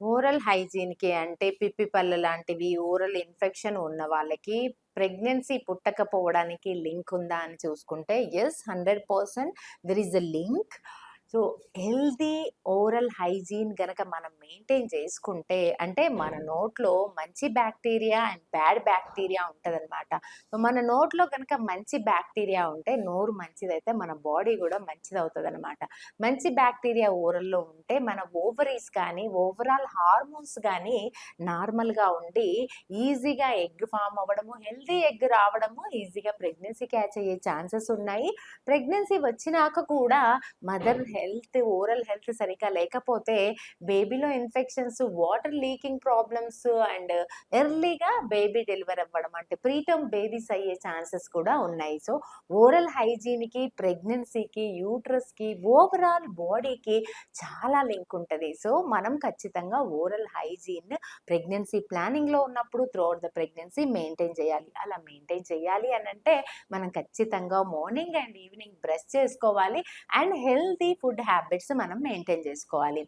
Oral హైజీన్‌కి అంటే పిప్పి పళ్ళు లాంటివి, ఓరల్ ఇన్ఫెక్షన్ ఉన్న వాళ్ళకి ప్రెగ్నెన్సీ పుట్టకపోవడానికి లింక్ ఉందా అని చూసుకుంటే yes, 100% there is a link. So, healthy oral hygiene గనక మనం మెయింటైన్ చేసుకుంటే అంటే మన నోట్లో మంచి బ్యాక్టీరియా అండ్ బ్యాడ్ బ్యాక్టీరియా ఉంటదనమాట. సో, మన నోట్లో గనక మంచి బ్యాక్టీరియా ఉంటే నోరు మంచిదైతే మన బాడీ గూడా మంచిదవుతదనమాట. మంచి బ్యాక్టీరియా ఓరల్‌లో ఉంటే మన ఓవరీస్ కానీ, ఓవరాల్ హార్మోన్స్ గానీ నార్మల్‌గా ఉండి ఈజీగా ఎగ్ ఫార్మ్ అవ్వడము, హెల్తీ ఎగ్ రావడము, ఈజీగా ప్రెగ్నెన్సీ క్యాచ్ అయ్యే ఛాన్సెస్ ఉన్నాయి. ప్రెగ్నెన్సీ వచ్చినాక కూడా మదర్ హెల్త్, ఓరల్ హెల్త్ సరిగ్గా లేకపోతే బేబీలో infections, water leaking problems and ఎర్లీగా బేబీ డెలివరీ అవ్వడం అంటే ప్రీటర్మ్ బేబీస్ అయ్యే ఛాన్సెస్ కూడా ఉన్నాయి. సో, ఓరల్ హైజీన్‌కి, ప్రెగ్నెన్సీకి, యూట్రస్‌కి, ఓవరాల్ బాడీకి చాలా లింక్ ఉంటది. సో, మనం ఖచ్చితంగా ఓరల్ హైజీన్ ప్రెగ్నెన్సీ ప్లానింగ్‌లో ఉన్నప్పుడు త్రూఅవుట్ ద ప్రెగ్నెన్సీ మెయింటైన్ చేయాలి. అలా మెయింటైన్ చేయాలి అనంటే మనం ఖచ్చితంగా మార్నింగ్ అండ్ ఈవినింగ్ బ్రష్ చేసుకోవాలి అండ్ హెల్తీ ఫుడ్ హ్యాబిట్స్ మనం మెయింటైన్ చేసుకోవాలి.